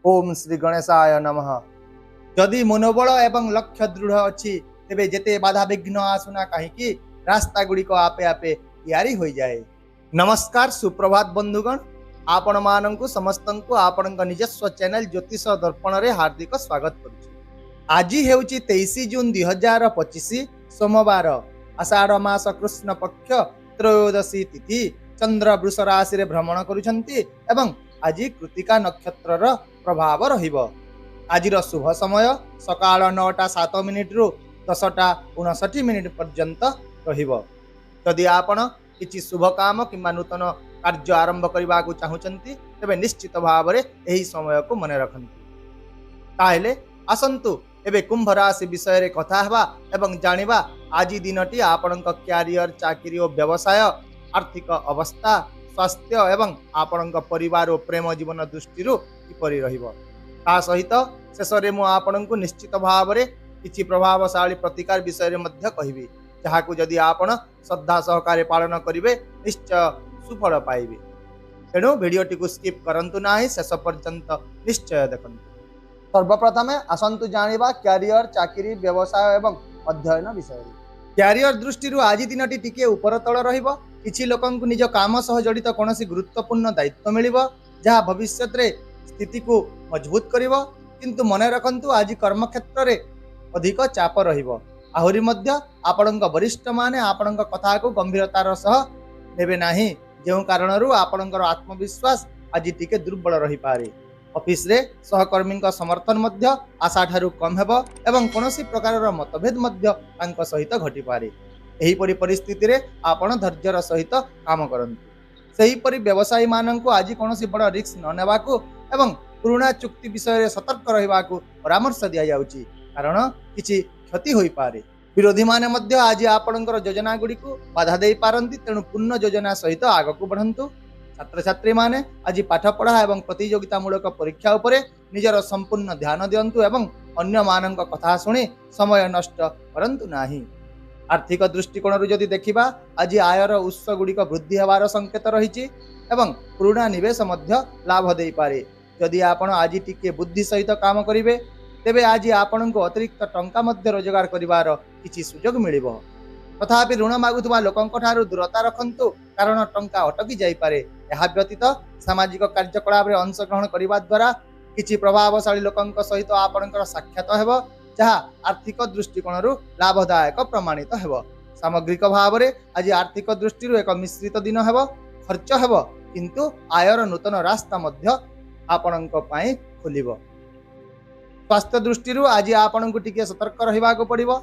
ओम श्री गणेशाय नमः। जदि मनोबल एवं लक्ष्य दृढ़ अच्छी तेबे जेते बाधा विघ्न आसुना कहीं रास्ता गुड़िक आपे आपे यारी हो जाए। नमस्कार सुप्रभात बंधुगण, आपण मानंकु समस्तंकु आपण निजस्व चैनल ज्योतिष दर्पण रे हार्दिक स्वागत करुछि। आज हेउछि 23 जून 2025 सोमवार, आषाढ़ मास कृष्ण पक्ष त्रयोदशी तिथि। चंद्र वृष राशि रे भ्रमण करुछंती एवं आज कृतिका नक्षत्र प्रभाव रहिबो। आजिर शुभ समय सकाळ 9:07 रु 10:59 पर्यंत रहिबो। यदि आपण किछि शुभ काम किंबा नूतन कार्य आरंभ करबा को चाहुचंती तबे निश्चित भाव रे एही समय को मने रखंतु। ताहेले आसंतु एबे कुंभ राशि विषय रे कथा हवा एवं जानिबा आजि दिनटी आपणक क्यारियर, चाकरी और व्यवसाय, आर्थिक अवस्था, स्वास्थ्य एवं आपणक परिवार और प्रेम जीवन दृष्टि किपरि रहिबो। ता सहित शेष रे मु आपणक निश्चित भाव रे किछि प्रभावशाली प्रतिकार विषय रे मध्य कहिबी, जहाकु जदि आपण श्रद्धा सहकारे पालन करिवे निश्चय सुफल पाइबे। तेणु भिडियोटी को स्किप करंतु नाही, शेष पर्यंत निश्चय देखंतु। सर्वप्रथम आसंतु जानिबा क्यारियर, चाकरी, व्यवसाय एवं अध्ययन विषय। क्यारियर दृष्टि आज दिनटी टिके ऊपर तल रहिबो। किछि लोकंकु निज काम सह जड़ित कोनोसी गुरुत्वपूर्ण दायित्व मिलिबो, जहा भविष्य रे स्थिति को मजबूत करिबो। किंतु मने रखंतु आज कर्म क्षेत्र रे अधिक चाप रहिबो। आहुरी मध्य आपणक वरिष्ठ माने आपणक कथा को गंभीरतार सह नेबे नाही, जेउ कारणरू आपणकर आत्मविश्वास आज टिके दुर्बल रहि पारे। ऑफिस रे सहकर्मी समर्थन मध्य आशा ठारू कम हेबो एवं कोनोसी प्रकारर मतभेद मध्य तांक सहित घटी पारे। एही परि परिस्थिति रे आपण धैर्यर सहित काम करंतु। सेही परि व्यवसायी माननकु आज कोनोसी बड़ रिस्क न नेबाकू एवं पुराना चुक्ति विषय रे सतर्क रहिबाकू परामर्श दिया जाउची, कारण किछि क्षति होई पारे। विरोधी माने मध्य आज आपणकर योजना गुडी को बाधा देई पारंती, तेणु पूर्ण योजना सहित आगकू बढ़ंतु। छात्र छात्री माने आज पाठ पढ़ा एवं प्रतियोगितामूलक परीक्षा उपरे निजर संपूर्ण ध्यान दियंतु एवं अन्य मानक कथा सुनी समय नष्ट करंतु नाही। आर्थिक दृष्टिकोण जदि देखिबा आज आयर उत्स गुड़िक वृद्धि हेबार संकेत रहिछि एवं पुराना निवेश मध्य लाभ देई पारे। जदि आपण आज टिके बुद्धि सहित काम करिवे तेबे आज आपणको अतिरिक्त टंका मध्य रोजगार करिवार किछि सुजोग मिलिबो। तथापि ऋण मागुथुवा लोकंक ठारू दूरता रखंतु, कारण टंका अटकी जाई पारे। एहा व्यतीत सामाजिक कार्यकलाप रे अंशग्रहण करिबा द्वारा किछि प्रभावशाली लोकंक सहित आपणकर साक्षात हेबो, जहा आर्थिक दृष्टिकोणरू लाभदायक प्रमाणित हेबो। सामग्रिक भाव रे आज आर्थिक दृष्टिरू एक मिश्रित दिन हेबो। खर्च हेबो किंतु आयर नूतन रास्ता मध्य आपणक पई खुलिबो। स्वास्थ्य दृष्टिरू आज आपणक टिके सतर्क रहिबाको पड़िबो।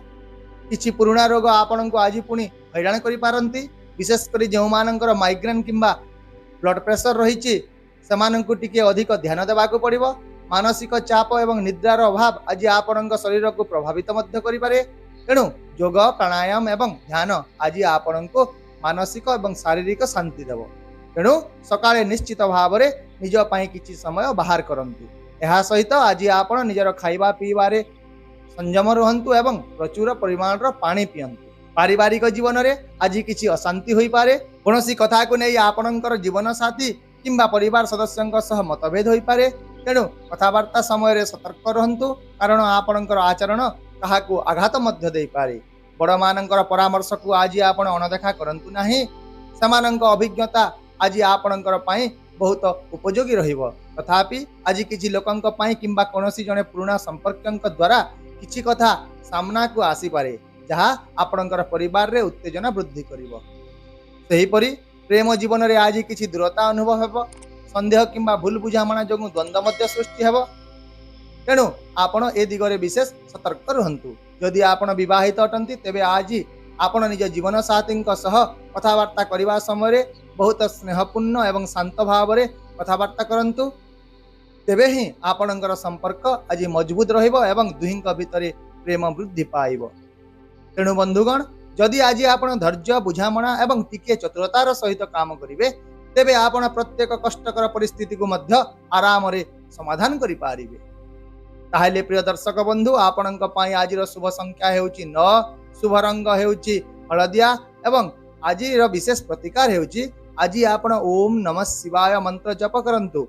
किछि पुराना रोग आपणक आज पुणी हैरान करि पारंती, विशेष करी जेउ मानकर माइग्रेन किंबा ब्लड प्रेशर रहिछि सेमानंकु टिके अधिक ध्यान देबाको पड़िबो। मानसिक चाप एवं निद्रार अभाव आज आपणक शरीर को प्रभावित मध्य करि पारे। तेणु योग, प्राणायाम एवं ध्यान आज आपणको मानसिक एवं शारीरिक शांति देव। तेणु सकाळे निश्चित भाव रे निज पई किछि समय बाहर करंतु। एहा सहित आज आपण निजर खाइबा पीबारे संयम रहंतु एवं प्रचुर परिमाणर पानी पियंतु। पारिवारिक जीवन रे आज किछि अशांति होई पारे। कोनोसी कथा को नै आपणकर जीवन साथी किंबा परिवार सदस्यंक सह मतभेद होई पारे। तेणु कथावार्ता समय रे सतर्क रहंतु, कारण आपणकर आचरण काहाकू आघात मध्य देई पारे। बड़ मानकर परामर्श को आज आपण अनदेखा करंतु नाही। समानंक अभिज्ञता आज आपणकर पई बहुत उपयोगी रहिबो। तथापि आज किछि लोकंक पई किंबा कोनोसी जने पुराना संपर्कंक द्वारा किछि कथा सामना को आसी पारे, जहा आपणकर परिवार रे उत्तेजना वृद्धि करिवो। सेही परि प्रेम जीवन रे आज किछि दूरता अनुभव हेबो। संदेह किंबा भूल बुझामणा जोगु द्वंद्व मध्य सृष्टि हेबो। तेणु आपण ए दिगरे विशेष सतर्क रहंतु। यदि आपण विवाहित अटंती तेबे आज आपण निज जीवन साथींक सह कथावार्ता करिवा समय रे बहुत स्नेहपूर्ण एवं शांत भाव रे कथावार्ता करंतु। तेबे ही आपणकर संपर्क आज मजबूत रहिबो एवं दुहिंक भितरे प्रेम वृद्धि पाइबो। तेणु बंधुगण, जदि आज आपण धैर्य, बुझामणा एवं टिके चतुरतार सहित काम करिवे तेबे आपण प्रत्येक कष्टकर परिस्थिति को मध्य आराम रे समाधान करि पारिबे। ताहेले प्रिय दर्शक बंधु, आपणक पई आजिर शुभ संख्या हेउची 9, शुभ रंग हेउची हळदिया एवं आजिर विशेष प्रतिकार हेउची आज आपण ओम नमः शिवाय मंत्र जप करंतु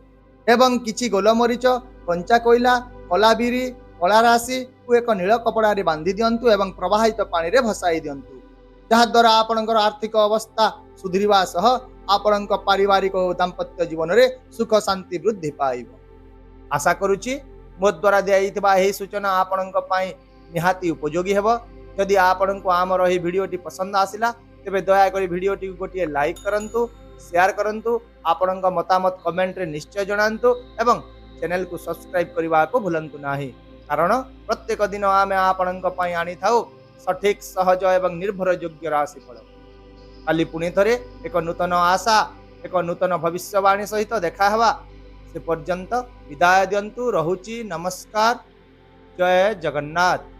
एवं किछि गोलमरीच कंचा कोइला कला बिरी कला राशि को एक नील कपड़ा बांधी दिंतु एवं प्रवाहित पानी रे भसाई दिंतु जहाद्वारा आपणकर आर्थिक अवस्था सुधरिवा सह आपण पारिवारिक और दाम्पत्य जीवन रे सुख शांति वृद्धि पाइब। आशा करुच्ची मो द्वारा दिया सूचना आपण निहाती उपयोगी हेब। जदि आपण को आमर यह वीडियोटी पसंद आसिला तेबे दयाकोरी वीडियोटी गोटे लाइक करंतु, शेयर करंतु, आपण मतामत कमेंट रे निश्चय जणांतु एवं चैनल को सब्सक्राइब करने को भूलंतु नाही। कारण प्रत्येक दिन आमे आपण आनी थाउ सठिक सहज एवं निर्भर योग्य राशिफल। काली पुणी थरे एक नूतन आशा एक नूतन भविष्यवाणी सहित देखा हवा। से पर्यंत विदाय दियंतु। रहुची। नमस्कार। जय जगन्नाथ।